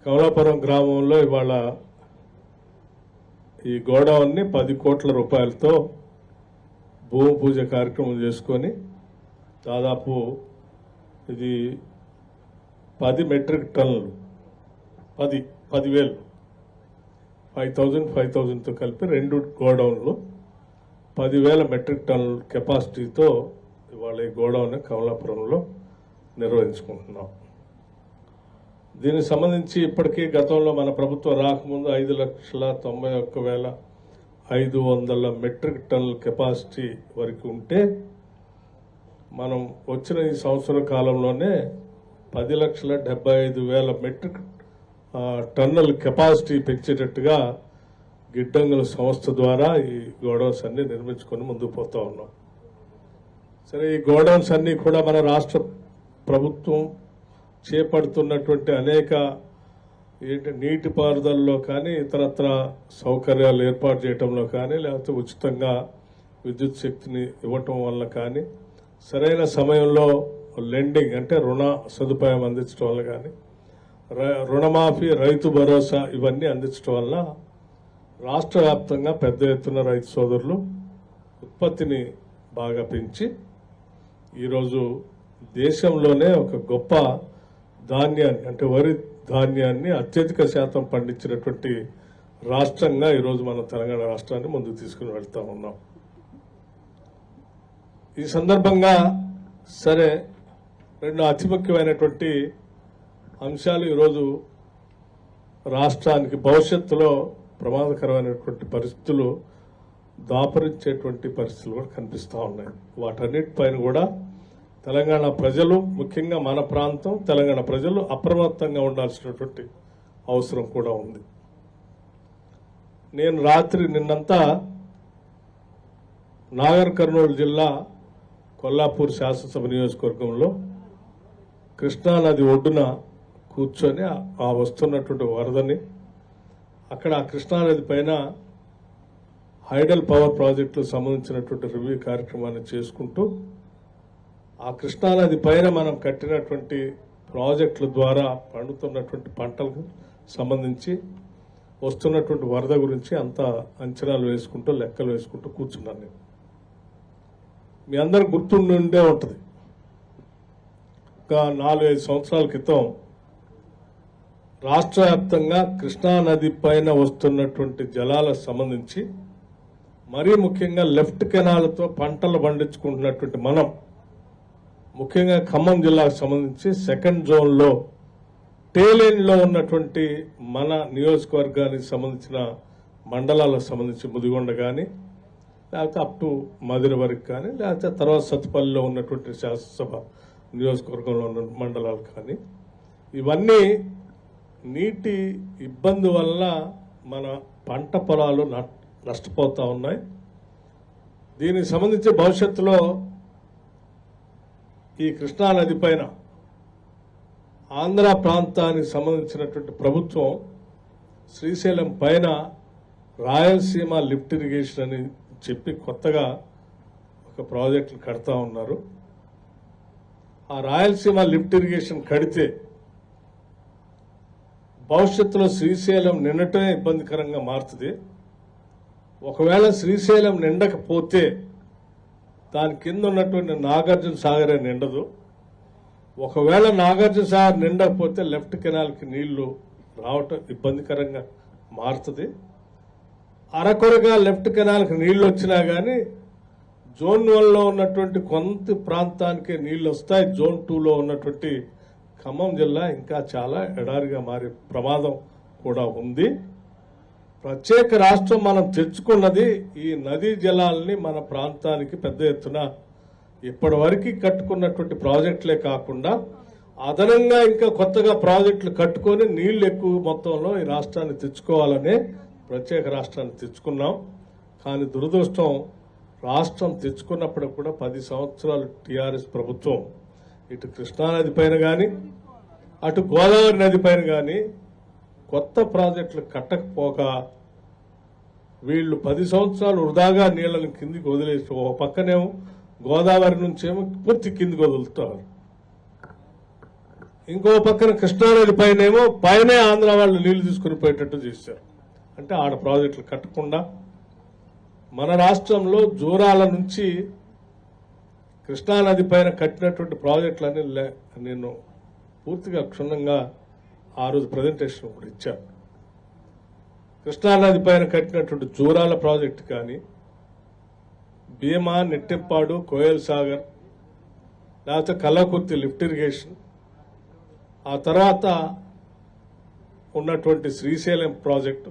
కమలాపురం గ్రామంలో ఇవాళ ఈ గోడౌన్ని 10 కోట్ల రూపాయలతో భూమి పూజ కార్యక్రమం చేసుకొని దాదాపు ఇది 10 మెట్రిక్ టన్నులు 10,000 5,000తో కలిపి 2 గోడౌన్లు 10,000 మెట్రిక్ టన్నుల కెపాసిటీతో ఇవాళ ఈ గోడౌన్ కమలాపురంలో నిర్వహించుకుంటున్నాం. దీనికి సంబంధించి ఇప్పటికీ గతంలో మన ప్రభుత్వం రాకముందు 5,91,500 మెట్రిక్ టన్నుల కెపాసిటీ వరకు ఉంటే మనం వచ్చిన ఈ సంవత్సర కాలంలోనే 10,75,000 మెట్రిక్ టన్నుల కెపాసిటీ పెంచేటట్టుగా గిడ్డంగుల సంస్థ ద్వారా ఈ గోడౌన్స్ అన్ని నిర్మించుకొని ముందుకు పోతా ఉన్నాం. సరే, ఈ గోడౌన్స్ అన్ని కూడా మన రాష్ట్ర ప్రభుత్వం చేపడుతున్నటువంటి అనేక నీటిపారుదలలో కానీ ఇతరత్ర సౌకర్యాలు ఏర్పాటు చేయడంలో కానీ లేకపోతే ఉచితంగా విద్యుత్ శక్తిని ఇవ్వటం వల్ల కానీ సరైన సమయంలో లెండింగ్ అంటే రుణ సదుపాయం అందించడం వల్ల కానీ రుణమాఫీ రైతు భరోసా ఇవన్నీ అందించడం వల్ల రాష్ట్ర వ్యాప్తంగా పెద్ద ఎత్తున రైతు సోదరులు ఉత్పత్తిని బాగా పెంచి ఈరోజు దేశంలోనే ఒక గొప్ప ధాన్యాన్ని అంటే వరి ధాన్యాన్ని అత్యధిక శాతం పండించినటువంటి రాష్ట్రంగా ఈరోజు మన తెలంగాణ రాష్ట్రాన్ని ముందుకు తీసుకుని వెళ్తా ఉన్నాం. ఈ సందర్భంగా సరే 2 అతి ముఖ్యమైనటువంటి అంశాలు ఈరోజు రాష్ట్రానికి భవిష్యత్తులో ప్రమాదకరమైనటువంటి పరిస్థితులు దాపరించేటువంటి పరిస్థితులు కూడా కనిపిస్తూ ఉన్నాయి. వాటన్నిటిపైన కూడా తెలంగాణ ప్రజలు, ముఖ్యంగా మన ప్రాంతం తెలంగాణ ప్రజలు అప్రమత్తంగా ఉండాల్సినటువంటి అవసరం కూడా ఉంది. నేను రాత్రి నిన్నంతా నాగర్ కర్నూలు జిల్లా కొల్లాపూర్ శాసనసభ నియోజకవర్గంలో కృష్ణానది ఒడ్డున కూర్చొని ఆ వస్తున్నటువంటి వరదని అక్కడ ఆ కృష్ణానది పైన హైడల్ పవర్ ప్రాజెక్టులకు సంబంధించినటువంటి రివ్యూ కార్యక్రమాన్ని చేసుకుంటూ ఆ కృష్ణానది పైన మనం కట్టినటువంటి ప్రాజెక్టుల ద్వారా పండుతున్నటువంటి పంటలకు సంబంధించి వస్తున్నటువంటి వరద గురించి అంతా అంచనాలు వేసుకుంటూ లెక్కలు వేసుకుంటూ కూర్చున్నాను. నేను మీ అందరూ గుర్తుండే ఉంటుంది, ఒక 4-5 సంవత్సరాల క్రితం రాష్ట్ర వ్యాప్తంగా కృష్ణానది పైన వస్తున్నటువంటి జలాలకు సంబంధించి మరీ ముఖ్యంగా లెఫ్ట్ కెనాల్తో పంటలు పండించుకుంటున్నటువంటి మనం ముఖ్యంగా ఖమ్మం జిల్లాకు సంబంధించి 2nd జోన్లో టేలెన్లో ఉన్నటువంటి మన నియోజకవర్గానికి సంబంధించిన మండలాలకు సంబంధించి ముదిగొండ కానీ లేకపోతే అప్ టు మధుర వరకు కానీ లేకపోతే తర్వాత సత్తుపల్లిలో ఉన్నటువంటి శాసనసభ నియోజకవర్గంలో ఉన్న మండలాలు కానీ ఇవన్నీ నీటి ఇబ్బంది వల్ల మన పంట పొలాలు నష్టపోతూ ఉన్నాయి. దీనికి సంబంధించి భవిష్యత్తులో ఈ కృష్ణానది పైన ఆంధ్ర ప్రాంతానికి సంబంధించినటువంటి ప్రభుత్వం శ్రీశైలం పైన రాయలసీమ లిఫ్ట్ ఇరిగేషన్ అని చెప్పి కొత్తగా ఒక ప్రాజెక్టులు కడతా ఉన్నారు. ఆ రాయలసీమ లిఫ్ట్ ఇరిగేషన్ కడితే భవిష్యత్తులో శ్రీశైలం నిండటమే ఇబ్బందికరంగా మారుతుంది. ఒకవేళ శ్రీశైలం నిండకపోతే దాని కింద ఉన్నటువంటి నాగార్జున సాగర్ నిండదు. ఒకవేళ నాగార్జున సాగర్ నిండకపోతే లెఫ్ట్ కెనాల్కి నీళ్లు రావటం ఇబ్బందికరంగా మారుతుంది. అరకొరగా లెఫ్ట్ కెనాల్కి నీళ్లు వచ్చినా కానీ జోన్ 1లో ఉన్నటువంటి కొంత ప్రాంతానికి నీళ్లు వస్తాయి. జోన్ 2లో ఉన్నటువంటి ఖమ్మం జిల్లా ఇంకా చాలా ఎడారిగా మారే ప్రమాదం కూడా ఉంది. ప్రత్యేక రాష్ట్రం మనం తెచ్చుకున్నది ఈ నదీ జలాల్ని మన ప్రాంతానికి పెద్ద ఎత్తున ఇప్పటి వరకు కట్టుకున్నటువంటి ప్రాజెక్టులే కాకుండా అదనంగా ఇంకా కొత్తగా ప్రాజెక్టులు కట్టుకొని నీళ్లు ఎక్కువ మొత్తంలో ఈ రాష్ట్రాన్ని తెచ్చుకోవాలనే ప్రత్యేక రాష్ట్రాన్ని తెచ్చుకున్నాం. కానీ దురదృష్టం, రాష్ట్రం తెచ్చుకున్నప్పుడు కూడా 10 సంవత్సరాలు టీఆర్ఎస్ ప్రభుత్వం ఇటు కృష్ణానది పైన కానీ అటు గోదావరి నది పైన కానీ కొత్త ప్రాజెక్టులు కట్టకపోక వీళ్ళు 10 సంవత్సరాలు వృధాగా నీళ్లను కిందికి వదిలేసి ఒక పక్కనేమో గోదావరి నుంచేమో పూర్తి కిందికి వదులుతారు. ఇంకో పక్కన కృష్ణానది పైనేమో పైనే ఆంధ్ర వాళ్ళు నీళ్లు తీసుకుని పోయేటట్టు చేశారు. అంటే ఆడ ప్రాజెక్టులు కట్టకుండా మన రాష్ట్రంలో జూరాల నుంచి కృష్ణానది పైన కట్టినటువంటి ప్రాజెక్టులన్నీ నేను పూర్తిగా క్షుణ్ణంగా ఆ రోజు ప్రజెంటేషన్ కూడా ఇచ్చాను. కృష్ణానది పైన కట్టినటువంటి జూరాల ప్రాజెక్టు కానీ, భీమా, నెట్టెంపాడు, కోయల్ సాగర్, లేకపోతే కల్లకుర్తి లిఫ్ట్ ఇరిగేషన్, ఆ తర్వాత ఉన్నటువంటి శ్రీశైలం ప్రాజెక్టు,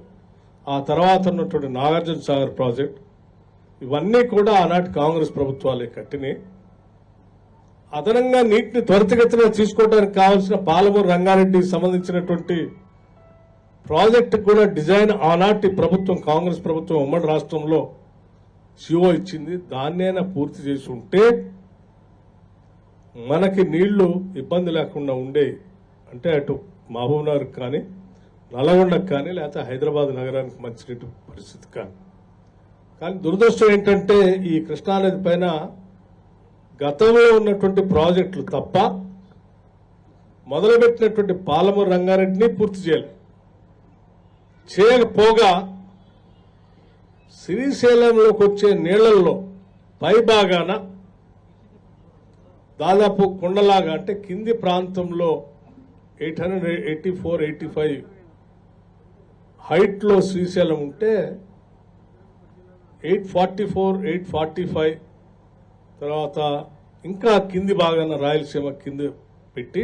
ఆ తర్వాత ఉన్నటువంటి నాగార్జున సాగర్ ప్రాజెక్టు, ఇవన్నీ కూడా ఆనాటి కాంగ్రెస్ ప్రభుత్వాలే కట్టినాయి. అదనంగా నీటిని త్వరితగతిన తీసుకోవడానికి కావాల్సిన పాలమూరు రంగారెడ్డికి సంబంధించినటువంటి ప్రాజెక్టు కూడా డిజైన్ ఆనాటి ప్రభుత్వం, కాంగ్రెస్ ప్రభుత్వం ఉమ్మడి రాష్ట్రంలో సిఓ ఇచ్చింది. దాన్నైనా పూర్తి చేసి ఉంటే మనకి నీళ్లు ఇబ్బంది లేకుండా ఉండేవి. అంటే అటు మహబూబ్నగర్కి కానీ, నల్గొండకు కానీ, లేకపోతే హైదరాబాద్ నగరానికి మంచినీటి పరిస్థితి కానీ దురదృష్టం ఏంటంటే ఈ కృష్ణానది పైన గతంలో ఉన్నటువంటి ప్రాజెక్టులు తప్ప మొదలుపెట్టినటువంటి పాలమూరు రంగారెడ్డిని పూర్తి చేయకపోగా శ్రీశైలంలోకి వచ్చే నీళ్లలో పై భాగాన దాదాపు కొండలాగా అంటే కింది ప్రాంతంలో 884-85 హైట్లో శ్రీశైలం ఉంటే 844-845 తర్వాత ఇంకా కింది భాగాన రాయలసీమ కింద పెట్టి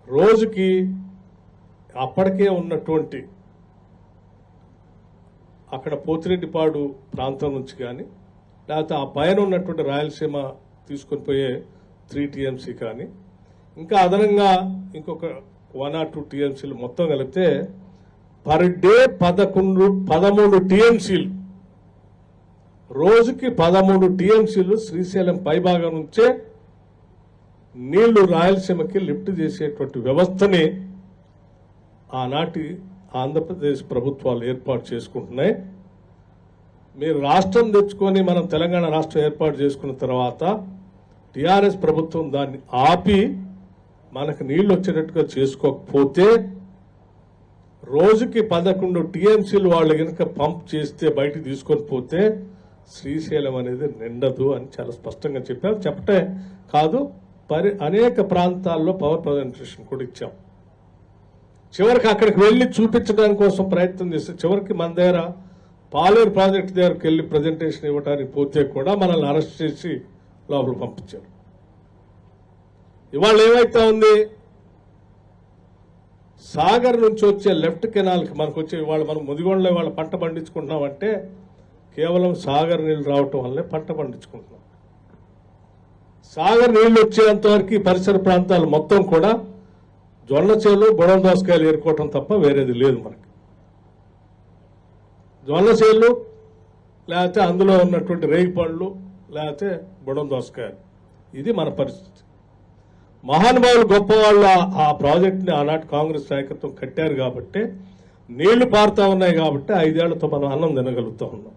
రోజుకి అప్పటికే ఉన్నటువంటి అక్కడ పోతిరెడ్డిపాడు ప్రాంతం నుంచి కానీ, లేకపోతే ఆ పైన ఉన్నటువంటి రాయలసీమ తీసుకొని పోయే 3 TMC కానీ, ఇంకా అదనంగా ఇంకొక 1 or 2 TMCలు మొత్తం కలిపితే పర్ డే 13 TMCలు, రోజుకి 13 TMCలు శ్రీశైలం పైభాగం నుంచే నీళ్లు రాయలసీమకి లిఫ్ట్ చేసేటువంటి వ్యవస్థని ఆనాటి ఆంధ్రప్రదేశ్ ప్రభుత్వాలు ఏర్పాటు చేసుకుంటున్నాయి. మీరు రాష్ట్రం తెచ్చుకొని మనం తెలంగాణ రాష్ట్రం ఏర్పాటు చేసుకున్న తర్వాత టీఆర్ఎస్ ప్రభుత్వం దాన్ని ఆపి మనకు నీళ్లు వచ్చేటట్టుగా చేసుకోకపోతే రోజుకి 11 TMCలు వాళ్ళు కనుక పంప్ చేస్తే బయటికి తీసుకొని పోతే శ్రీశైలం అనేది నిండదు అని చాలా స్పష్టంగా చెప్పారు. చెప్పటే కాదు, అనేక ప్రాంతాల్లో పవర్ ప్రజెంటేషన్ కూడా ఇచ్చాం. చివరికి అక్కడికి వెళ్లి చూపించడానికి కోసం ప్రయత్నం చేస్తే చివరికి మన దగ్గర పాలేరు ప్రాజెక్టు దగ్గరకు వెళ్లి ప్రజెంటేషన్ ఇవ్వడానికి పోతే కూడా మనల్ని అరెస్ట్ చేసి లోపల పంపించారు. ఇవాళ ఏమైతే ఉంది, సాగర్ నుంచి వచ్చే లెఫ్ట్ కెనాల్కి మనకు వచ్చే ఇవాళ మనం ముదిగొండలో ఇవాళ పంట పండించుకుంటున్నామంటే కేవలం సాగర్ నీళ్లు రావటం వల్లే పంట పండించుకుంటున్నాం. సాగర్ నీళ్లు వచ్చేంత వరకు పరిసర ప్రాంతాలు మొత్తం కూడా జొన్న చేలు, బుడం దోసకాయలు ఏరుకోవటం తప్ప వేరేది లేదు మనకి. జొన్న చేలు, లేకపోతే అందులో ఉన్నటువంటి రేగి పళ్ళు, లేకపోతే బుడం దోసకాయలు, ఇది మన పరిస్థితి. మహానుభావులు గొప్పవాళ్ళు ఆ ప్రాజెక్టుని ఆనాటి కాంగ్రెస్ నాయకత్వం కట్టారు కాబట్టి నీళ్లు పారుతా ఉన్నాయి కాబట్టి 5 ఏళ్లతో మనం అన్నం తినగలుగుతా ఉన్నాం.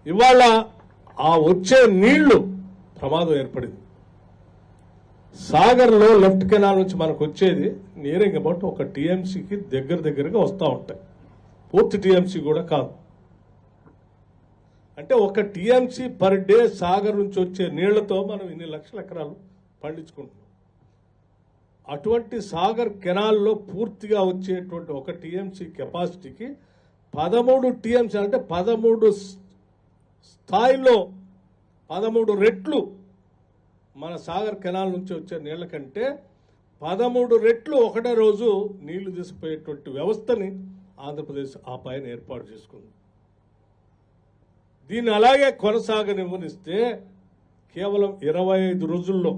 ఇవాళ ఆ వచ్చే నీళ్లు ప్రమాదం ఏర్పడింది. సాగర్లో లెఫ్ట్ కెనాల్ నుంచి మనకు వచ్చేది నియరింగ్ అబౌట్ 1 TMCకి దగ్గరగా వస్తూ ఉంటాయి. పూర్తి TMC కూడా కాదు. అంటే 1 TMC పర్ డే సాగర్ నుంచి వచ్చే నీళ్లతో మనం ఇన్ని లక్షల ఎకరాలు పండించుకుంటున్నాం. అటువంటి సాగర్ కెనాల్లో పూర్తిగా వచ్చేటువంటి 1 TMC కెపాసిటీకి 13 TMC అంటే 13 స్థాయిలో 13 రెట్లు మన సాగర్ కెనాల్ నుంచి వచ్చే నీళ్ల కంటే 13 రెట్లు ఒకటే రోజు నీళ్లు తీసుకుపోయేటువంటి వ్యవస్థని ఆంధ్రప్రదేశ్ ఆ పైన ఏర్పాటు చేసుకుంది. దీన్ని అలాగే కొనసాగనివ్వనిస్తే కేవలం 25 రోజుల్లో,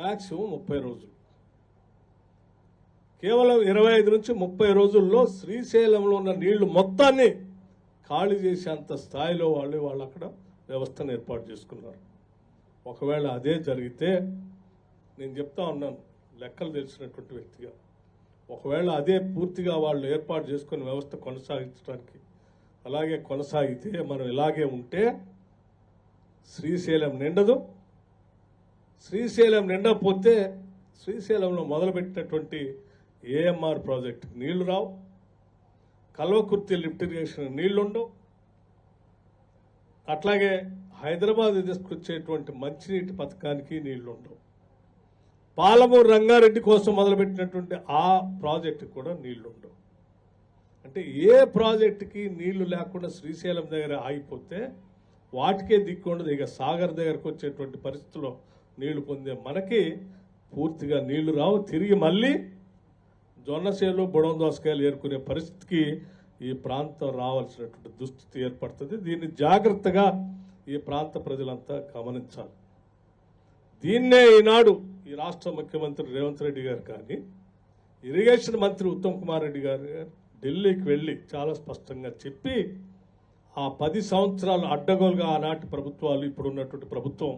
మ్యాక్సిమం 30 రోజులు, కేవలం 25 నుంచి 30 రోజుల్లో శ్రీశైలంలో ఉన్న నీళ్లు మొత్తాన్ని ఖాళీ చేసేంత స్థాయిలో వాళ్ళు అక్కడ వ్యవస్థను ఏర్పాటు చేసుకున్నారు. ఒకవేళ అదే జరిగితే నేను చెప్తా ఉన్నాను లెక్కలు తెలిసినటువంటి వ్యక్తిగా, ఒకవేళ అదే పూర్తిగా వాళ్ళు ఏర్పాటు చేసుకుని వ్యవస్థ కొనసాగించడానికి అలాగే కొనసాగితే మనం ఇలాగే ఉంటే శ్రీశైలం నిండదు. శ్రీశైలం నిండకపోతే శ్రీశైలంలో మొదలుపెట్టినటువంటి ఏఎంఆర్ ప్రాజెక్టుకి నీళ్లు రావు, కల్వకుర్తి లిఫ్ట్ ఇరిగేషన్ నీళ్లుండవు, అట్లాగే హైదరాబాద్ తీసుకొచ్చేటువంటి మంచినీటి పథకానికి నీళ్లుండవు, పాలమూరు రంగారెడ్డి కోసం మొదలుపెట్టినటువంటి ఆ ప్రాజెక్టు కూడా నీళ్లుండవు. అంటే ఏ ప్రాజెక్టుకి నీళ్లు లేకుండా శ్రీశైలం దగ్గర ఆగిపోతే వాటికే దిక్కుండదు. ఇక సాగర్ దగ్గరకు వచ్చేటువంటి పరిస్థితుల్లో నీళ్లు పొందే మనకి పూర్తిగా నీళ్లు రావు. తిరిగి మళ్ళీ జొన్నసేలు బుడం దోసకాయలు ఏరుకునే పరిస్థితికి ఈ ప్రాంతం రావాల్సినటువంటి దుస్థితి ఏర్పడుతుంది. దీన్ని జాగ్రత్తగా ఈ ప్రాంత ప్రజలంతా గమనించాలి. దీన్నే ఈనాడు ఈ రాష్ట్ర ముఖ్యమంత్రి రేవంత్ రెడ్డి గారు కానీ, ఇరిగేషన్ మంత్రి ఉత్తమ్ కుమార్ రెడ్డి గారు ఢిల్లీకి వెళ్ళి చాలా స్పష్టంగా చెప్పి ఆ 10 సంవత్సరాలు అడ్డగోలుగా ఆనాటి ప్రభుత్వాలు, ఇప్పుడు ఉన్నటువంటి ప్రభుత్వం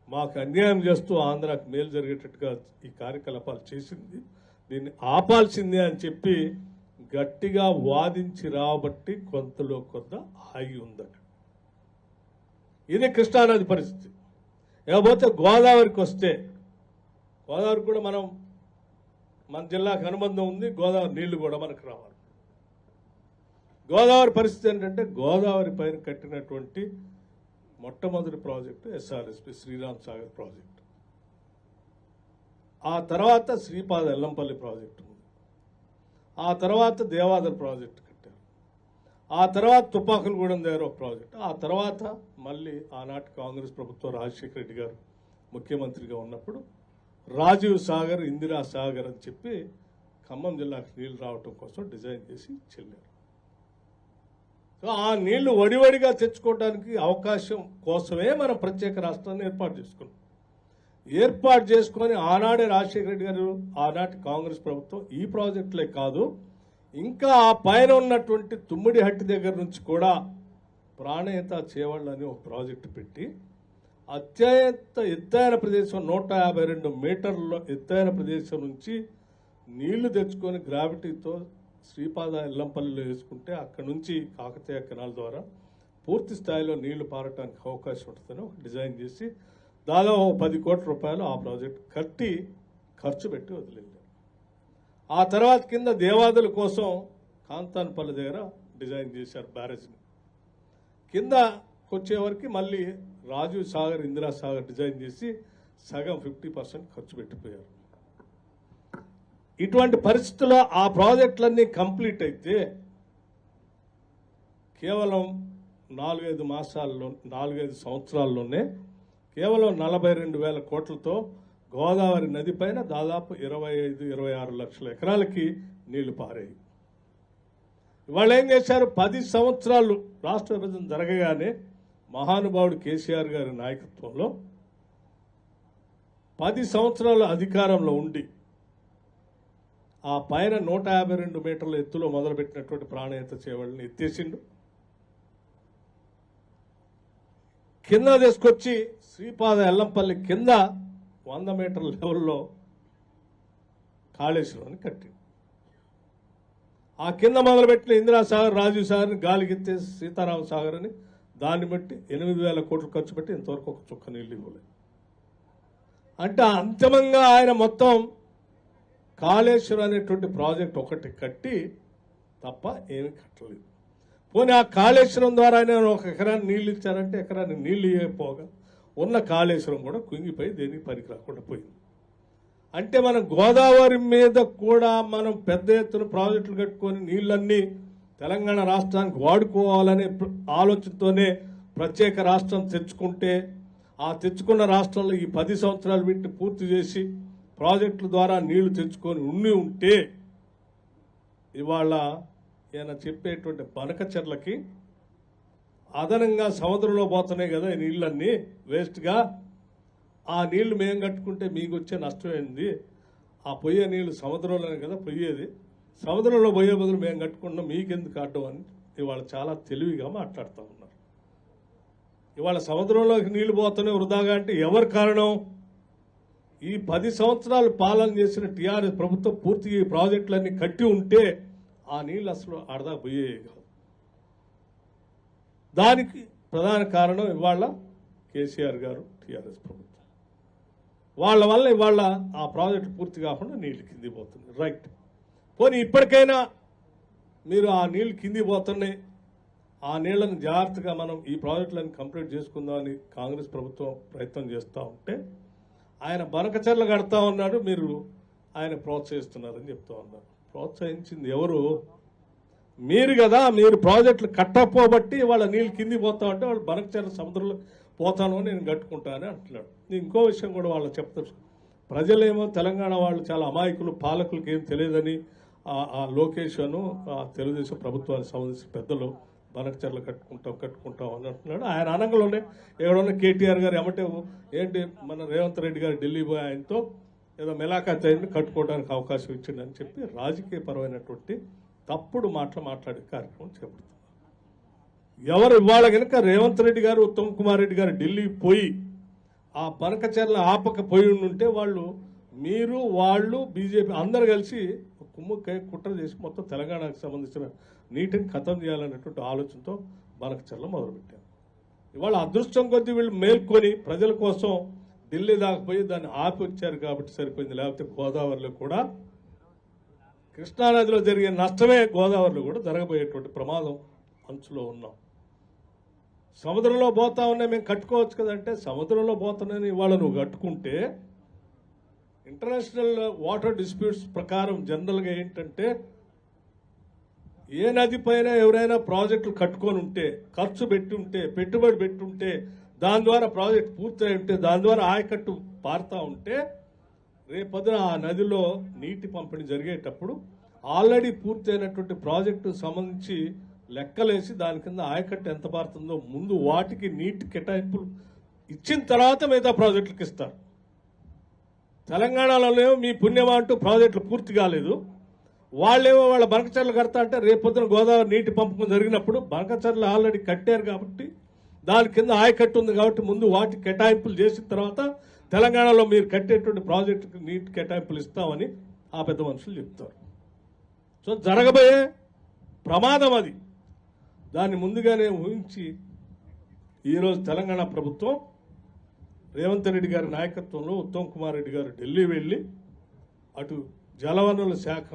మాకు అన్యాయం చేస్తూ ఆంధ్రాకి మేలు జరిగేటట్టుగా ఈ కార్యకలాపాలు చేసింది, దీన్ని ఆపాల్సిందే అని చెప్పి గట్టిగా వాదించి రాబట్టి కొంతలో కొంత ఆగి ఉందట. ఇది కృష్ణానది పరిస్థితి. ఇకపోతే గోదావరికి వస్తే, గోదావరికి కూడా మన జిల్లాకు అనుబంధం ఉంది. గోదావరి నీళ్లు కూడా మనకు రావాలి. గోదావరి పరిస్థితి ఏంటంటే, గోదావరి పైన కట్టినటువంటి మొట్టమొదటి project SRSP Sriram Sagar project, ఆ తర్వాత శ్రీపాద ఎల్లంపల్లి ప్రాజెక్టు ఉంది, ఆ తర్వాత దేవాదర్ ప్రాజెక్టు కట్టారు, ఆ తర్వాత తుపాకులగూడెం దగ్గర ఒక ప్రాజెక్టు, ఆ తర్వాత మళ్ళీ ఆనాటి కాంగ్రెస్ ప్రభుత్వం రాజశేఖర రెడ్డి గారు ముఖ్యమంత్రిగా ఉన్నప్పుడు రాజీవ్ సాగర్, ఇందిరా సాగర్ అని చెప్పి ఖమ్మం జిల్లాకు నీళ్లు రావటం కోసం డిజైన్ చేసి చెల్లారు. సో ఆ నీళ్లు వడివడిగా తెచ్చుకోవడానికి అవకాశం కోసమే మనం ప్రత్యేక రాష్ట్రాన్ని ఏర్పాటు చేసుకున్నాం. ఏర్పాటు చేసుకొని ఆనాడే రాజశేఖర రెడ్డి గారు, ఆనాటి కాంగ్రెస్ ప్రభుత్వం ఈ ప్రాజెక్టులే కాదు, ఇంకా ఆ పైన ఉన్నటువంటి తుమ్మిడిహట్టి దగ్గర నుంచి కూడా ప్రాణహిత చేవళ్ళు అని ఒక ప్రాజెక్టు పెట్టి అత్యంత ఎత్తైన ప్రదేశం 152 మీటర్ల ఎత్తైన ప్రదేశం నుంచి నీళ్లు తెచ్చుకొని గ్రావిటీతో శ్రీపాద ఎల్లంపల్లిలో వేసుకుంటే అక్కడ నుంచి కాకతీయ కెనాల్ ద్వారా పూర్తి స్థాయిలో నీళ్లు పారటానికి అవకాశం ఉంటుందని ఒక డిజైన్ చేసి దాదాపు 10 కోట్ల రూపాయలు ఆ ప్రాజెక్ట్ కట్టి ఖర్చు పెట్టి వదిలేదు. ఆ తర్వాత కింద దేవాదుల కోసం కాంతాన్పల్లి దగ్గర డిజైన్ చేశారు బ్యారేజ్ని. కింద వచ్చేవరకు మళ్ళీ రాజీవ్ సాగర్, ఇందిరా సాగర్ డిజైన్ చేసి సగం 50% ఖర్చు పెట్టిపోయారు. ఇటువంటి పరిస్థితుల్లో ఆ ప్రాజెక్టులన్నీ కంప్లీట్ అయితే కేవలం 4-5 సంవత్సరాల్లోనే కేవలం 42,000 కోట్లతో గోదావరి నది పైన దాదాపు 25-26 లక్షల ఎకరాలకి నీళ్లు పారాయి. ఇవాళ ఏం చేశారు? 10 సంవత్సరాలు రాష్ట్ర విభజన జరగగానే మహానుభావుడు కేసీఆర్ గారి నాయకత్వంలో 10 సంవత్సరాలు అధికారంలో ఉండి ఆ పైన 152 మీటర్ల ఎత్తులో మొదలుపెట్టినటువంటి ప్రాణహిత చేవళ్ళని ఎత్తేసిండు. కింద తీసుకొచ్చి శ్రీపాద ఎల్లంపల్లి కింద 100 మీటర్ల లెవెల్లో కాళేశ్వరాన్ని కట్టిండు. ఆ కింద మొదలుపెట్టిన ఇందిరా సాగర్, రాజీవ్ సాగర్ని గాలికెత్తేసి సీతారామ సాగర్ అని దాన్ని బట్టి 8,000 కోట్లు ఖర్చు పెట్టి ఇంతవరకు ఒక చుక్క నీళ్ళు ఇవ్వలేదు. అంటే అంతిమంగా ఆయన మొత్తం కాళేశ్వరం అనేటువంటి ప్రాజెక్ట్ ఒకటి కట్టి తప్ప ఏమీ కట్టలేదు. పోనీ ఆ కాళేశ్వరం ద్వారా ఆయన ఒక ఎకరాన్ని నీళ్ళు ఇచ్చారంటే ఎకరాన్ని నీళ్ళు ఇవ్వకపోగా ఉన్న కాళేశ్వరం కూడా కుంగిపోయి దేనికి పనికి రాకుండా పోయింది. అంటే మనం గోదావరి మీద కూడా మనం పెద్ద ఎత్తున ప్రాజెక్టులు కట్టుకొని నీళ్ళన్నీ తెలంగాణ రాష్ట్రానికి వాడుకోవాలనే ఆలోచనతోనే ప్రత్యేక రాష్ట్రం తెచ్చుకుంటే, ఆ తెచ్చుకున్న రాష్ట్రంలో ఈ 10 సంవత్సరాలు వీటిని పూర్తి చేసి ప్రాజెక్టుల ద్వారా నీళ్లు తెచ్చుకొని ఉంటే ఇవాళ ఈయన చెప్పేటువంటి బనకచెర్లకి అదనంగా సముద్రంలో పోతున్నాయి కదా ఈ నీళ్ళన్నీ వేస్ట్గా, ఆ నీళ్లు మేము కట్టుకుంటే మీకు వచ్చే నష్టం ఏంది? ఆ పోయే నీళ్లు సముద్రంలోనే కదా పోయేది, సముద్రంలో పోయే బదులు మేము కట్టుకున్నాం మీకెందుకు అడ్డం అని ఇవాళ చాలా తెలివిగా మాట్లాడుతూ ఉన్నారు. ఇవాళ సముద్రంలోకి నీళ్లు పోతున్నాయి వృధాగా అంటే ఎవరు కారణం? ఈ 10 సంవత్సరాలు పాలన చేసిన టీఆర్ఎస్ ప్రభుత్వం పూర్తిగా ఈ ప్రాజెక్టులన్నీ కట్టి ఉంటే ఆ నీళ్ళు అసలు అడదా పోయేవి కాదు. దానికి ప్రధాన కారణం ఇవాళ కేసీఆర్ గారు, టీఆర్ఎస్ ప్రభుత్వం. వాళ్ళ వల్ల ఇవాళ ఆ ప్రాజెక్టు పూర్తి కాకుండా నీళ్లు కింది పోతుంది. రైట్, పోనీ ఇప్పటికైనా మీరు ఆ నీళ్లు కింది పోతున్నాయి, ఆ నీళ్లను జాగ్రత్తగా మనం ఈ ప్రాజెక్టులను కంప్లీట్ చేసుకుందామని కాంగ్రెస్ ప్రభుత్వం ప్రయత్నం చేస్తూ ఉంటే ఆయన బనకచెర్ల కడతా ఉన్నాడు, మీరు ఆయన ప్రోత్సహిస్తున్నారని చెప్తా ఉన్నారు. ప్రోత్సహించింది ఎవరు? మీరు కదా. మీరు ప్రాజెక్టులు కట్టకపోబట్టి వాళ్ళ నీళ్ళు కింది పోతా ఉంటే వాళ్ళు బనకచెర్ల సముద్రంలో పోతాను నేను కట్టుకుంటానని అంటున్నాడు. ఇంకో విషయం కూడా వాళ్ళు చెప్తారు, ప్రజలేమో తెలంగాణ వాళ్ళు చాలా అమాయకులు, పాలకులకి ఏం తెలియదని ఆ లోకేష్ అను తెలుగుదేశం ప్రభుత్వానికి సంబంధించిన పెద్దలు బనకచెర్ల కట్టుకుంటాం అని అంటున్నాడు. ఆయన అనంగంలోనే ఎవడన్నా కేటీఆర్ గారు ఏమంటే ఏంటి మన రేవంత్ రెడ్డి గారు ఢిల్లీ పోయి ఆయనతో ఏదో మెలాఖత్ అయింది కట్టుకోవడానికి అవకాశం ఇచ్చిందని చెప్పి రాజకీయపరమైనటువంటి తప్పుడు మాట్లాడే కార్యక్రమం చేపడుతున్నారు. ఎవరు ఇవాళ కనుక రేవంత్ రెడ్డి గారు ఉత్తమ్ కుమార్ రెడ్డి గారు ఢిల్లీ పోయి ఆ బనకచెర్ల ఆపకపోయి ఉంటే వాళ్ళు మీరు వాళ్ళు బీజేపీ అందరు కలిసి కుట్ర చేసి మొత్తం తెలంగాణకు సంబంధించిన నీటిని ఖతం చేయాలనేటువంటి ఆలోచనతో బనకచెర్ల మొదలుపెట్టారు. ఇవాళ అదృష్టం కొద్దీ వీళ్ళు మేల్కొని ప్రజల కోసం ఢిల్లీ దాకపోయి దాన్ని ఆపి వచ్చారు కాబట్టి సరిపోయింది. లేకపోతే గోదావరిలో కూడా కృష్ణానదిలో జరిగే నష్టమే గోదావరిలో కూడా జరగబోయేటువంటి ప్రమాదం అంచులో ఉన్నాం. సముద్రంలో పోతా ఉన్నాయి మేము కట్టుకోవచ్చు కదంటే సముద్రంలో పోతున్నాయని ఇవాళ నువ్వు కట్టుకుంటే ఇంటర్నేషనల్ వాటర్ డిస్ప్యూట్స్ ప్రకారం జనరల్గా ఏంటంటే ఏ నది పైన ఎవరైనా ప్రాజెక్టులు కట్టుకొని ఉంటే ఖర్చు పెట్టుంటే పెట్టుబడి పెట్టుంటే దాని ద్వారా ప్రాజెక్ట్ పూర్తయి ఉంటే దాని ద్వారా ఆయకట్టు పారుతూ ఉంటే రేపొద్దున ఆ నదిలో నీటి పంపిణీ జరిగేటప్పుడు ఆల్రెడీ పూర్తయినటువంటి ప్రాజెక్టు సంబంధించి లెక్కలేసి దాని కింద ఆయకట్టు ఎంత పారుతుందో ముందు వాటికి నీటి కేటాయింపులు ఇచ్చిన తర్వాత మిగతా ప్రాజెక్టులకు ఇస్తారు. తెలంగాణలో మీ పుణ్యమా అంటూ ప్రాజెక్టులు పూర్తి కాలేదు. వాళ్ళేమో వాళ్ళ బనకచెర్ల కడతా అంటే రేపొద్దున గోదావరి నీటి పంపకం జరిగినప్పుడు బనకచెర్ల ఆల్రెడీ కట్టారు కాబట్టి దాని కింద ఆయకట్టు ఉంది కాబట్టి ముందు వాటి కేటాయింపులు చేసిన తర్వాత తెలంగాణలో మీరు కట్టేటువంటి ప్రాజెక్టుకి నీటి కేటాయింపులు ఇస్తామని ఆ పెద్ద మనుషులు చెప్తారు. సో జరగబోయే ప్రమాదం అది. దాన్ని ముందుగానే ఊహించి ఈరోజు తెలంగాణ ప్రభుత్వం రేవంత్ రెడ్డి గారి నాయకత్వంలో ఉత్తమ్ కుమార్ రెడ్డి గారు ఢిల్లీ వెళ్ళి అటు జలవనరుల శాఖ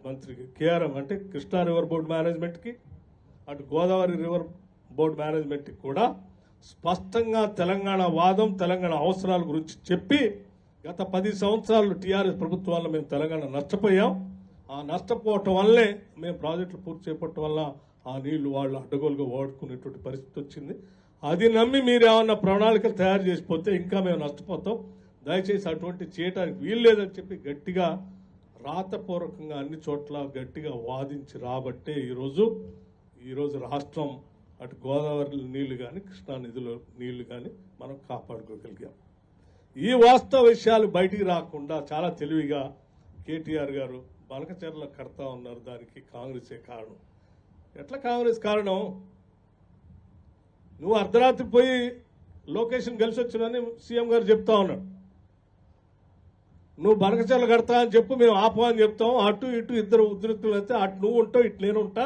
మంత్రికి కేఆర్ఎం అంటే కృష్ణా రివర్ బోర్డు మేనేజ్మెంట్కి అటు గోదావరి రివర్ బోర్డు మేనేజ్మెంట్కి కూడా స్పష్టంగా తెలంగాణ వాదం తెలంగాణ అవసరాల గురించి చెప్పి గత 10 సంవత్సరాలు టీఆర్ఎస్ ప్రభుత్వాల్లో మేము తెలంగాణ నష్టపోయాం. ఆ నష్టపోవటం వల్లే మేము ప్రాజెక్టులు పూర్తి చేపట్టడం వల్ల ఆ నీళ్లు వాళ్ళు అడ్డగోలుగా వాడుకునేటువంటి పరిస్థితి వచ్చింది. అది నమ్మి మీరు ఏమన్నా ప్రణాళికలు తయారు చేసిపోతే ఇంకా మేము నష్టపోతాం, దయచేసి అటువంటి చేయడానికి వీలు లేదని చెప్పి గట్టిగా రాతపూర్వకంగా అన్ని చోట్ల గట్టిగా వాదించి రాబట్టే ఈరోజు రాష్ట్రం అటు గోదావరి నీళ్లు కానీ కృష్ణా నదిలో నీళ్లు కానీ మనం కాపాడుకోగలిగాం. ఈ వాస్తవ విషయాలు బయటికి రాకుండా చాలా తెలివిగా కేటీఆర్ గారు బనకచెర్ల కడతా ఉన్నారు. దానికి కాంగ్రెసే కారణం. ఎట్లా కాంగ్రెస్ కారణం? నువ్వు అర్ధరాత్రి పోయి లొకేషన్ కలిసి వచ్చినని సీఎం గారు చెప్తా ఉన్నాడు. నువ్వు బనకచెర్ల కడతా అని చెప్పు, మేము ఆపమని చెప్తాం. అటు ఇటు ఇద్దరు ఉద్రిక్తులు అయితే అటు నువ్వు ఉంటావు ఇటు నేను ఉంటా,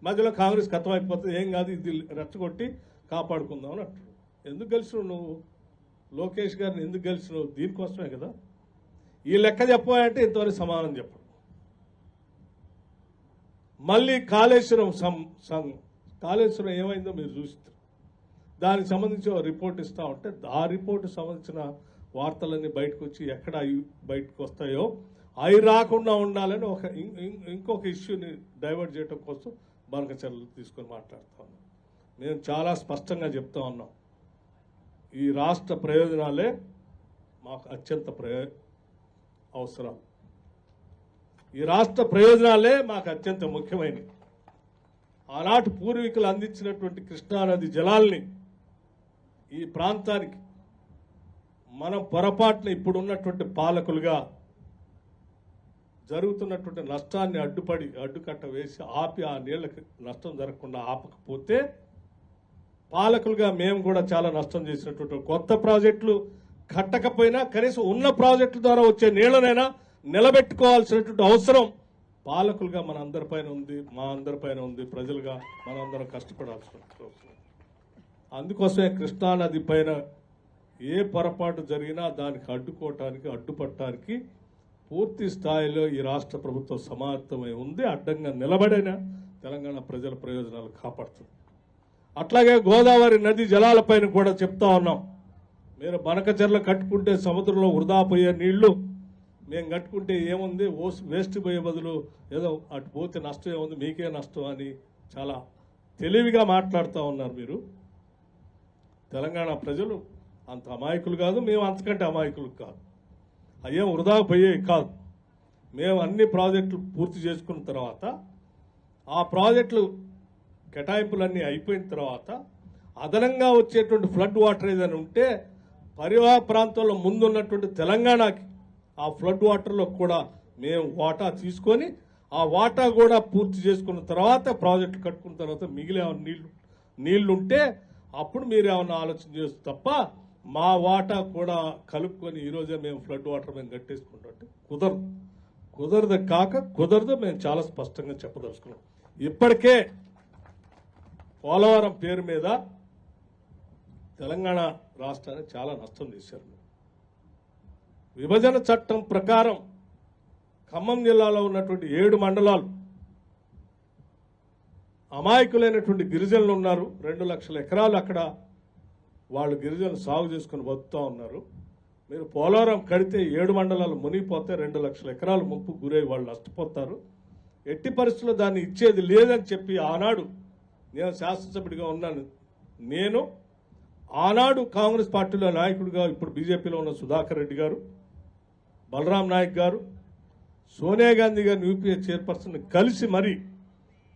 మధ్యలో కాంగ్రెస్ ఖతం అయిపోతుంది, ఏం కాదు ఇది రెచ్చగొట్టి కాపాడుకుందాం అని అంటాడు. ఎందుకు గెలిచినావు నువ్వు? లోకేష్ గారిని ఎందుకు గెలిచినావు? దీనికోసమే కదా. ఈ లెక్క చెప్పాలంటే ఇంతవరకు సమాధానం చెప్పడు. మళ్ళీ కాళేశ్వరం కాళేశ్వరం ఏమైందో మీరు చూస్తారు. దానికి సంబంధించి రిపోర్ట్ ఇస్తా ఉంటే ఆ రిపోర్ట్ సంబంధించిన వార్తలన్నీ బయటకు వచ్చి ఎక్కడ బయటకు వస్తాయో అవి రాకుండా ఉండాలని ఇంకొక ఇష్యూని డైవర్ట్ చేయడం కోసం బనకచెర్లు తీసుకొని మాట్లాడుతూ ఉన్నాం. మేము చాలా స్పష్టంగా చెప్తా ఉన్నాం, ఈ రాష్ట్ర ప్రయోజనాలే మాకు అత్యంత అవసరం. ఈ రాష్ట్ర ప్రయోజనాలే మాకు అత్యంత ముఖ్యమైనవి. ఆనాటి పూర్వీకులు అందించినటువంటి కృష్ణానది జలాల్ని ఈ ప్రాంతానికి మనం పొరపాటున ఇప్పుడున్నటువంటి పాలకులుగా జరుగుతున్నటువంటి నష్టాన్ని అడ్డుకట్ట వేసి ఆపి ఆ నీళ్లకి నష్టం జరగకుండా ఆపకపోతే పాలకులుగా మేము కూడా చాలా నష్టం చేసినటువంటి కొత్త ప్రాజెక్టులు కట్టకపోయినా కనీసం ఉన్న ప్రాజెక్టుల ద్వారా వచ్చే నీళ్లనైనా నిలబెట్టుకోవాల్సినటువంటి అవసరం పాలకులుగా మన అందరిపైన ఉంది, మా అందరిపైన ఉంది. ప్రజలుగా మనందరం కష్టపడాల్సిన అవసరం. అందుకోసమే కృష్ణానది పైన ఏ పొరపాటు జరిగినా దానికి అడ్డుకోవటానికి అడ్డుపట్టడానికి పూర్తి స్థాయిలో ఈ రాష్ట్ర ప్రభుత్వం సమాయత్తమై ఉంది. అడ్డంగా నిలబడిన తెలంగాణ ప్రజల ప్రయోజనాలు కాపాడుతుంది. అట్లాగే గోదావరి నది జలాలపైన కూడా చెప్తా ఉన్నాం. మీరు బనకచెర్ల కట్టుకుంటే సముద్రంలో వృధా పోయే నీళ్లు, మేము కట్టుకుంటే ఏముంది, వేస్ట్ పోయే బదులు ఏదో అటు పోతే నష్టం ఏముంది, మీకే నష్టం అని చాలా తెలివిగా మాట్లాడుతూ ఉన్నారు మీరు. తెలంగాణ ప్రజలు అంత అమాయకులు కాదు, మేము అంతకంటే అమాయకులు కాదు. అయ్యేం వృధా పోయేవి కాదు. మేము అన్ని ప్రాజెక్టులు పూర్తి చేసుకున్న తర్వాత ఆ ప్రాజెక్టులు కేటాయింపులన్నీ అయిపోయిన తర్వాత అదనంగా వచ్చేటువంటి ఫ్లడ్ వాటర్ ఏదైనా ఉంటే పరివాహ ప్రాంతంలో ముందున్నటువంటి తెలంగాణకి ఆ ఫ్లడ్ వాటర్లో కూడా మేము వాటా తీసుకొని ఆ వాటా కూడా పూర్తి చేసుకున్న తర్వాత ప్రాజెక్టులు కట్టుకున్న తర్వాత మిగిలే నీళ్లుంటే అప్పుడు మీరు ఏమన్నా ఆలోచన చేస్తూ తప్ప మా వాటా కూడా కలుపుకొని ఈరోజే మేము ఫ్లడ్ వాటర్ మేము కట్టేసుకుంటే కుదరదు. మేము చాలా స్పష్టంగా చెప్పదలుచుకున్నాం. ఇప్పటికే పోలవరం పేరు మీద తెలంగాణ రాష్ట్రానికి చాలా నష్టం చేశారు. విభజన చట్టం ప్రకారం ఖమ్మం జిల్లాలో ఉన్నటువంటి 7 మండలాలు అమాయకులైనటువంటి గిరిజనులు ఉన్నారు. 2 లక్షల ఎకరాలు అక్కడ వాళ్ళు గిరిజనులు సాగు చేసుకుని బతుకుతూ ఉన్నారు. మీరు పోలవరం కడితే 7 మండలాలు మునిగిపోతే 2 లక్షల ఎకరాలు ముప్పు గురై వాళ్ళు నష్టపోతారు. ఎట్టి పరిస్థితుల్లో దాన్ని ఇచ్చేది లేదని చెప్పి ఆనాడు నేను శాసనసభ్యుడిగా ఉన్నాను. నేను ఆనాడు కాంగ్రెస్ పార్టీలో నాయకుడిగా ఇప్పుడు బీజేపీలో ఉన్న సుధాకర్ రెడ్డి గారు, బలరాం నాయక్ గారు, సోనియా గాంధీ గారిని యూపీఏ చైర్పర్సన్ కలిసి మరీ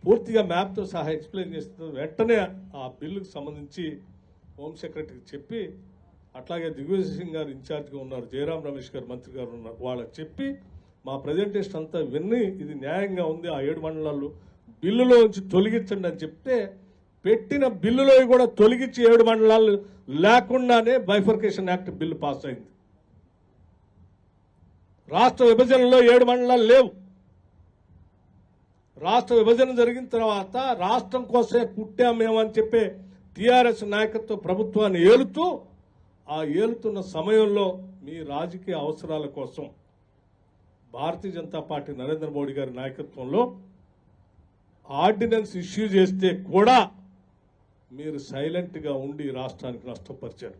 పూర్తిగా మ్యాప్తో సహా ఎక్స్ప్లెయిన్ చేస్తున్నారు. వెంటనే ఆ బిల్లుకు సంబంధించి హోమ్ సెక్రటరీకి చెప్పి, అట్లాగే దిగ్విజయ్ సింగ్ గారు ఇన్ఛార్జ్గా ఉన్నారు, జయరాం రమేష్ గారు మంత్రి గారు ఉన్నారు, వాళ్ళకి చెప్పి మా ప్రజెంటేషన్ అంతా విన్ని ఇది న్యాయంగా ఉంది, ఆ 7 మండలాలు బిల్లులో నుంచి తొలగించండి అని చెప్తే పెట్టిన బిల్లులో కూడా తొలగించి 7 మండలాలు లేకుండానే బైఫర్కేషన్ యాక్ట్ బిల్లు పాస్ అయింది. రాష్ట్ర విభజనలో 7 మండలాలు లేవు. రాష్ట్ర విభజన జరిగిన తర్వాత రాష్ట్రం కోసమే పుట్టామేమని చెప్పే టీఆర్ఎస్ నాయకత్వ ప్రభుత్వాన్ని ఏలుతూ ఆ ఏలుతున్న సమయంలో మీ రాజకీయ అవసరాల కోసం భారతీయ జనతా పార్టీ నరేంద్ర మోడీ గారి నాయకత్వంలో ఆర్డినెన్స్ ఇష్యూ చేస్తే కూడా మీరు సైలెంట్గా ఉండి రాష్ట్రానికి నష్టపరిచారు.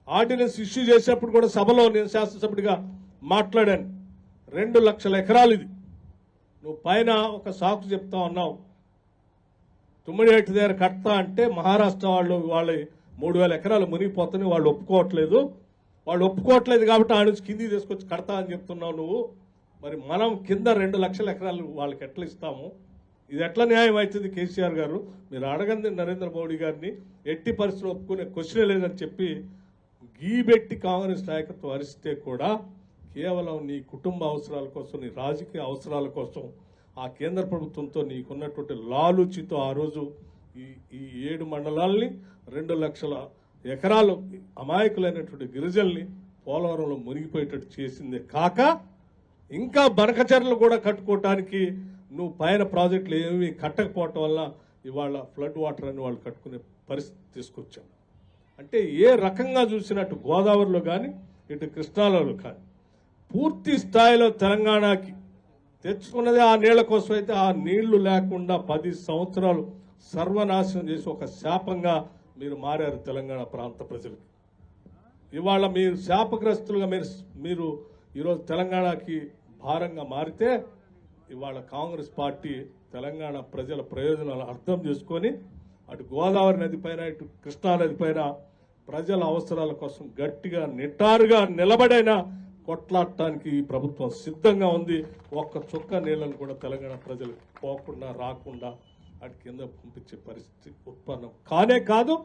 ఆర్డినెన్స్ ఇష్యూ చేసేప్పుడు కూడా సభలో నేను శాసనసభ్యుడిగా మాట్లాడాను. 2 లక్షల ఎకరాలు ఇది. నువ్వు పైన ఒక సాకు చెప్తా ఉన్నావు, తుమ్మిడిహట్టి దగ్గర కడతా అంటే మహారాష్ట్ర వాళ్ళ 3000 ఎకరాలు మునిగిపోతాయని వాళ్ళు ఒప్పుకోవట్లేదు కాబట్టి ఆ నుంచి కిందికి తీసుకొచ్చి కడతా అని చెప్తున్నావు నువ్వు. మరి మనం కింద 2 లక్షల ఎకరాలు వాళ్ళకి ఎట్లా ఇస్తాము? ఇది ఎట్లా న్యాయం అవుతుంది? కేసీఆర్ గారు మీరు అడగండి నరేంద్ర మోడీ గారిని, ఎట్టి పరిస్థితులు ఒప్పుకునే క్వశ్చనే లేదని చెప్పి గీబెట్టి కాంగ్రెస్ నాయకత్వం అరిస్తే కూడా కేవలం నీ కుటుంబ అవసరాల కోసం, నీ రాజకీయ అవసరాల కోసం ఆ కేంద్ర ప్రభుత్వంతో నీకున్నటువంటి లాలూచితో ఆ రోజు ఈ 7 మండలాల్ని 2 లక్షల ఎకరాలు అమాయకులైనటువంటి గిరిజనుల్ని పోలవరంలో మునిగిపోయేటట్టు చేసిందే కాక ఇంకా బనకచెర్లు కూడా కట్టుకోవటానికి నువ్వు పైన ప్రాజెక్టులు ఏమీ కట్టకపోవటం వల్ల ఇవాళ ఫ్లడ్ వాటర్ అని వాళ్ళు కట్టుకునే పరిస్థితి తీసుకొచ్చాను. అంటే ఏ రకంగా చూసినట్టు గోదావరిలో కానీ ఇటు కృష్ణాలలో కానీ పూర్తి స్థాయిలో తెలంగాణకి తెచ్చుకున్నదే ఆ నీళ్ల కోసం అయితే ఆ నీళ్లు లేకుండా 10 సంవత్సరాలు సర్వనాశనం చేసి ఒక శాపంగా మీరు మారారు తెలంగాణ ప్రాంత ప్రజలకి. ఇవాళ మీరు శాపగ్రస్తులుగా మీరు ఈరోజు తెలంగాణకి భారంగా మారితే ఇవాళ కాంగ్రెస్ పార్టీ తెలంగాణ ప్రజల ప్రయోజనాలు అర్థం చేసుకొని అటు గోదావరి నది పైన ఇటు కృష్ణా నది పైన ప్రజల అవసరాల కోసం గట్టిగా నిటారుగా నిలబడైనా కొట్లాడటానికి ఈ ప్రభుత్వం సిద్ధంగా ఉంది. ఒక్క చుక్క నీళ్లను కూడా తెలంగాణ ప్రజలకు పోకుండా రాకుండా అటు కింద పంపించే పరిస్థితి ఉత్పన్నం కానే కాదు.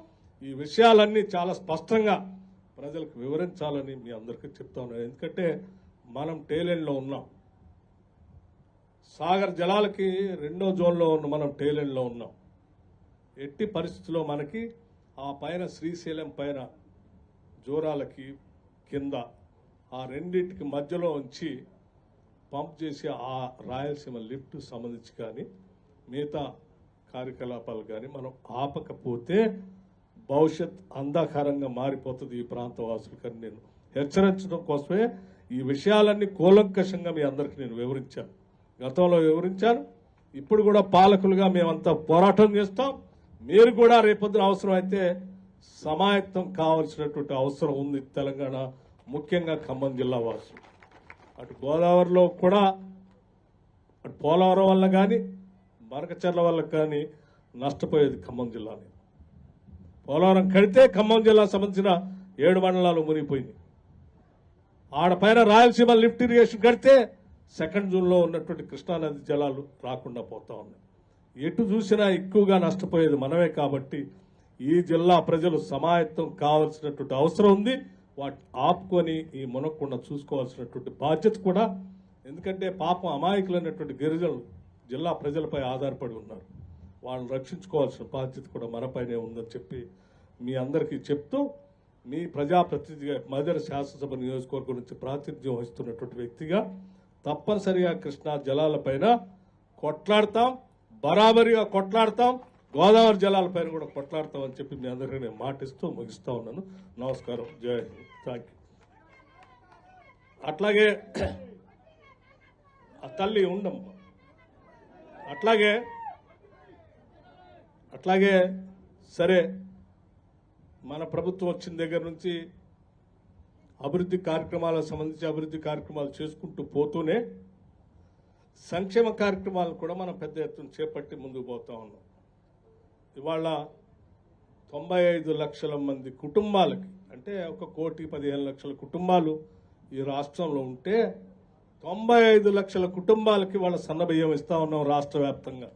ఈ విషయాలన్నీ చాలా స్పష్టంగా ప్రజలకు వివరించాలని మీ అందరికీ చెప్తా ఉన్నాను. ఎందుకంటే మనం టేలెండ్లో ఉన్నాం, సాగర్ జలాలకి 2వ జోన్లో ఉన్న మనం టేలెండ్లో ఉన్నాం. ఎట్టి పరిస్థితుల్లో మనకి ఆ పైన శ్రీశైలం పైన జోరాలకి కింద ఆ రెండింటికి మధ్యలో ఉంచి పంప్ చేసి ఆ రాయలసీమ లిఫ్ట్ సంబంధించి కానీ మిగతా కార్యకలాపాలు కానీ మనం ఆపకపోతే భవిష్యత్ అంధకారంగా మారిపోతుంది ఈ ప్రాంత వాసులకని నేను హెచ్చరించడం కోసమే ఈ విషయాలన్నీ కూలంకషంగా మీ అందరికీ నేను వివరించాను. గతంలో వివరించాను. ఇప్పుడు కూడా పాలకులుగా మేమంతా పోరాటం చేస్తాం. మీరు కూడా రేపొద్దున అవసరం అయితే సమాయత్తం కావాల్సినటువంటి అవసరం ఉంది. తెలంగాణ ముఖ్యంగా ఖమ్మం జిల్లా వాసులు అటు గోదావరిలో కూడా అటు పోలవరం వల్ల కానీ మరకచర్ల వల్ల కానీ నష్టపోయేది ఖమ్మం జిల్లాని. పోలవరం కడితే ఖమ్మం జిల్లా సంబంధించిన 7 మండలాలు మునిగిపోయింది. ఆడపైన రాయలసీమ లిఫ్ట్ ఇరిగేషన్ కడితే సెకండ్ జూన్లో ఉన్నటువంటి కృష్ణానది జలాలు రాకుండా పోతా ఉన్నాయి. ఎటు చూసినా ఎక్కువగా నష్టపోయేది మనమే. కాబట్టి ఈ జిల్లా ప్రజలు సమాయత్తం కావాల్సినటువంటి అవసరం ఉంది. వాటిని ఆపుకొని ఈ మునక్కుండా చూసుకోవాల్సినటువంటి బాధ్యత కూడా. ఎందుకంటే పాపం అమాయకులైనటువంటి గిరిజనులు జిల్లా ప్రజలపై ఆధారపడి ఉన్నారు. వాళ్ళని రక్షించుకోవాల్సిన బాధ్యత కూడా మనపైనే ఉందని చెప్పి మీ అందరికీ చెప్తూ, మీ ప్రజాప్రతినిధిగా మధుర శాసనసభ నియోజకవర్గం నుంచి ప్రాతినిధ్యం వహిస్తున్నటువంటి వ్యక్తిగా తప్పనిసరిగా కృష్ణా జలాలపైన కొట్లాడతాం, బరాబరిగా కొట్లాడతాం, గోదావరి జలాలపైన కూడా కొట్లాడతాం అని చెప్పి మీ అందరికీ నేను మాటిస్తూ ముగిస్తా ఉన్నాను. నమస్కారం. జై హింద్. Thank you. అట్లాగే ఆ తల్లి ఉండమ్మా. అట్లాగే సరే, మన ప్రభుత్వం వచ్చిన దగ్గర నుంచి అభివృద్ధి కార్యక్రమాలకు సంబంధించి అభివృద్ధి కార్యక్రమాలు చేసుకుంటూ పోతూనే సంక్షేమ కార్యక్రమాలు కూడా మనం పెద్ద ఎత్తున చేపట్టి ముందుకు పోతా ఉన్నాం. ఇవాళ 95 లక్షల మంది కుటుంబాలకి, అంటే 1,15,00,000 కుటుంబాలు ఈ రాష్ట్రంలో ఉంటే 95 లక్షల కుటుంబాలకి వాళ్ళ సన్నబియ్యం ఇస్తా ఉన్నాం రాష్ట్ర వ్యాప్తంగా.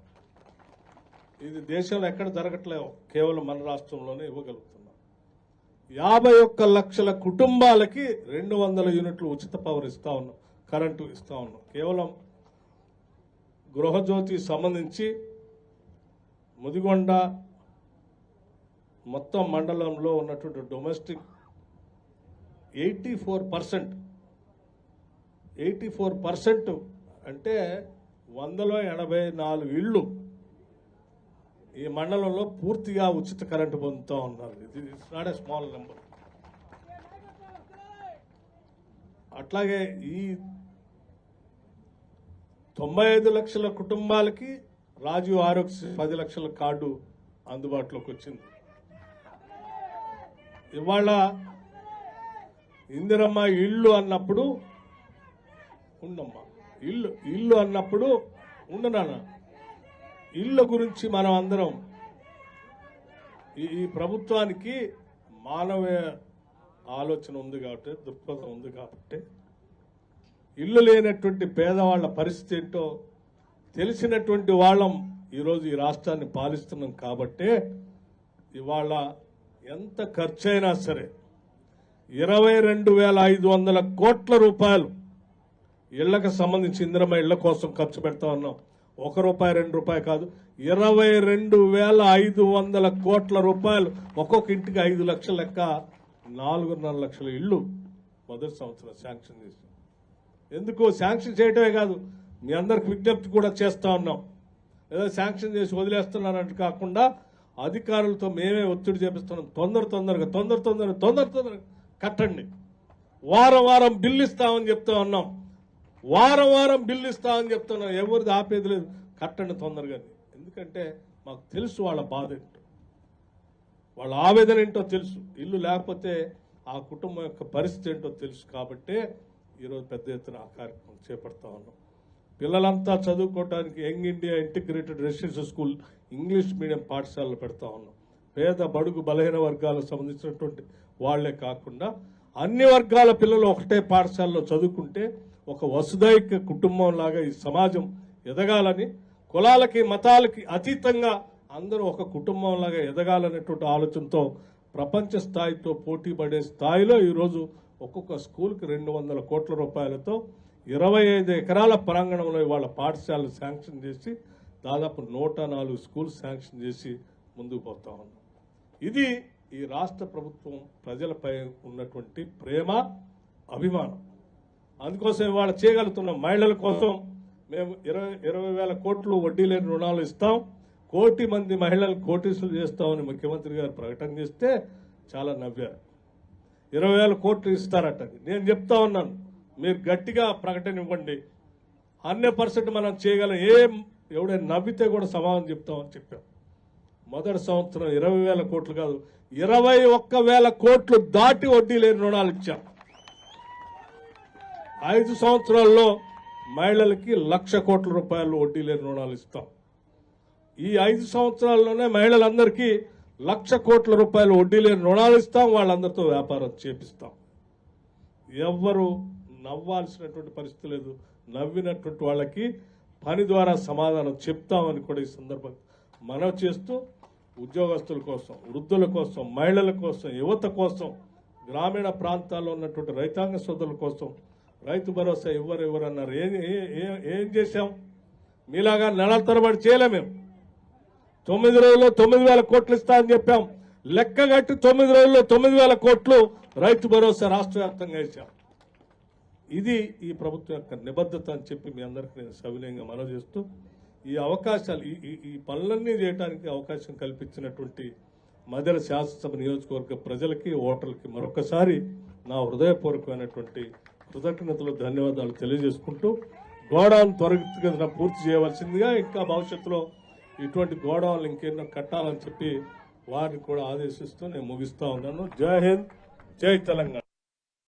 ఇది దేశంలో ఎక్కడ జరగట్లేదు, కేవలం మన రాష్ట్రంలోనే ఇవ్వగలుగుతున్నాం. 51 లక్షల కుటుంబాలకి 200 యూనిట్లు ఉచిత పవర్ ఇస్తా ఉన్నాం, కరెంటు ఇస్తా ఉన్నాం. కేవలం గృహజ్యోతి సంబంధించి ముదిగొండ మొత్తం మండలంలో ఉన్నటువంటి డొమెస్టిక్ 84% అంటే 184 ఇళ్ళు ఈ మండలంలో పూర్తిగా ఉచిత కరెంటు పొందుతూ ఉన్నారు. ఇది it's not a small number. అట్లాగే ఈ 95 లక్షల కుటుంబాలకి రాజీవ్ ఆరోగ్య 10 లక్షల కార్డు అందుబాటులోకి వచ్చింది. ఇవాళ ఇందిరమ్మ ఇల్లు అన్నప్పుడు ఉండమ్మా, ఇల్లు అన్నప్పుడు ఉండనాన్న, ఇళ్ళ గురించి మనం అందరం ఈ ప్రభుత్వానికి మానవీయ ఆలోచన ఉంది కాబట్టి, దృక్పథం ఉంది కాబట్టి, ఇల్లు లేనటువంటి పేదవాళ్ల పరిస్థితి ఏంటో తెలిసినటువంటి వాళ్ళం ఈరోజు ఈ రాష్ట్రాన్ని పాలిస్తున్నాం. కాబట్టే ఇవాళ ఎంత ఖర్చైనా సరే 22,500 కోట్ల రూపాయలు ఇళ్లకు సంబంధించి ఇందిరమ్మ ఇళ్ల కోసం ఖర్చు పెడతా ఉన్నాం. ₹1, ₹2 కాదు, 22,500 కోట్ల రూపాయలు. ఒక్కొక్క ఇంటికి 5 లక్షల లెక్క 4.5 లక్షల ఇళ్లు మొదటి సంవత్సరం శాంక్షన్ చేశాం. ఎందుకు శాంక్షన్ చేయటమే కాదు, మీ అందరికి విజ్ఞప్తి కూడా చేస్తా ఉన్నాం. ఏదో శాంక్షన్ చేసి వదిలేస్తున్నారంటే కాకుండా అధికారులతో మేమే ఒత్తిడి చేపిస్తున్నాం. తొందరగా కట్టండి. వారం బిల్లు ఇస్తామని చెప్తా ఉన్నాం. వారం బిల్లు ఇస్తామని చెప్తున్నాం. ఎవరిది ఆపేది లేదు. కట్టండి తొందరగా. ఎందుకంటే మాకు తెలుసు వాళ్ళ బాధ ఏంటో, వాళ్ళ ఆవేదన ఏంటో తెలుసు. ఇల్లు లేకపోతే ఆ కుటుంబం యొక్క పరిస్థితి ఏంటో తెలుసు. కాబట్టే ఈరోజు పెద్ద ఎత్తున ఆ కార్యక్రమం చేపడతా ఉన్నాం. పిల్లలంతా చదువుకోవడానికి young India integrated residential school English medium పాఠశాలలు పెడతా ఉన్నాం. పేద బడుగు బలహీన వర్గాలకు సంబంధించినటువంటి వాళ్లే కాకుండా అన్ని వర్గాల పిల్లలు ఒకటే పాఠశాలలో చదువుకుంటే ఒక వసుదైక కుటుంబం లాగా ఈ సమాజం ఎదగాలని, కులాలకి మతాలకి అతీతంగా అందరూ ఒక కుటుంబం లాగా ఎదగాలనేటువంటి ఆలోచనతో ప్రపంచ స్థాయితో పోటీ పడే స్థాయిలో ఈరోజు ఒక్కొక్క స్కూల్కి 200 కోట్ల రూపాయలతో 25 ఎకరాల ప్రాంగణంలో ఇవాళ పాఠశాలలు శాంక్షన్ చేసి దాదాపు 104 స్కూల్స్ శాంక్షన్ చేసి ముందుకు పోతా ఉన్నాం. ఇది ఈ రాష్ట్ర ప్రభుత్వం ప్రజలపై ఉన్నటువంటి ప్రేమ, అభిమానం. అందుకోసం ఇవాళ చేయగలుగుతున్నాం. మహిళల కోసం మేము 20,000 కోట్లు వడ్డీ లేని రుణాలు ఇస్తాం. 1,00,00,000 మంది మహిళలు కోటీసులు చేస్తామని ముఖ్యమంత్రి గారు ప్రకటన చేస్తే చాలా నవ్వారు. 20,000 కోట్లు ఇస్తారట. నేను చెప్తా ఉన్నాను, మీరు గట్టిగా ప్రకటన ఇవ్వండి, 100% మనం చేయగలం. ఎవడైనా నవ్వితే కూడా సమాధానం చెప్తామని చెప్పాం. మొదటి సంవత్సరం 20,000 కోట్లు కాదు, 21,000 కోట్లు దాటి వడ్డీ లేని రుణాలు ఇచ్చాం. 5 సంవత్సరాల్లో మహిళలకి 1,00,000 కోట్ల రూపాయలు వడ్డీ లేని రుణాలు ఇస్తాం. ఈ 5 సంవత్సరాల్లోనే మహిళలందరికీ 1,00,000 కోట్ల రూపాయలు వడ్డీ లేని రుణాలు ఇస్తాం. వాళ్ళందరితో వ్యాపారం చేపిస్తాం. ఎవ్వరు నవ్వాల్సినటువంటి పరిస్థితి లేదు. నవ్వినటువంటి వాళ్ళకి పని ద్వారా సమాధానం చెప్తామని కూడా ఈ సందర్భంగా మనవి చేస్తూ, ఉద్యోగస్తుల కోసం, వృద్ధుల కోసం, మహిళల కోసం, యువత కోసం, గ్రామీణ ప్రాంతాల్లో ఉన్నటువంటి రైతాంగ సోదరుల కోసం రైతు భరోసా ఇవ్వరన్నారు. ఏం చేశాం? మీలాగా నెలల తరబడి చేయలే. మేము 9 రోజుల్లో 9,000 కోట్లు ఇస్తామని చెప్పాం. లెక్కగట్టి 9 రోజుల్లో 9,000 కోట్లు రైతు భరోసా రాష్ట్ర వ్యాప్తంగా ఇచ్చాం. ఇది ఈ ప్రభుత్వం యొక్క నిబద్ధత అని చెప్పి మీ అందరికీ నేను సవినయంగా మనవి చేస్తూ, ఈ అవకాశాలు ఈ పనులన్నీ చేయడానికి అవకాశం కల్పించినటువంటి మధ్యల శాసనసభ నియోజకవర్గ ప్రజలకి, ఓటర్లకి మరొకసారి నా హృదయపూర్వకమైనటువంటి కృతజ్ఞతలు, ధన్యవాదాలు తెలియజేసుకుంటూ, గోడౌన్ త్వరితగతిన పూర్తి చేయవలసిందిగా, ఇంకా భవిష్యత్తులో ఇటువంటి గోడౌన్లు ఇంకెన్నో కట్టాలని చెప్పి వారిని కూడా ఆదేశిస్తూ నేను ముగిస్తా ఉన్నాను. జై హింద్, జై తెలంగాణ.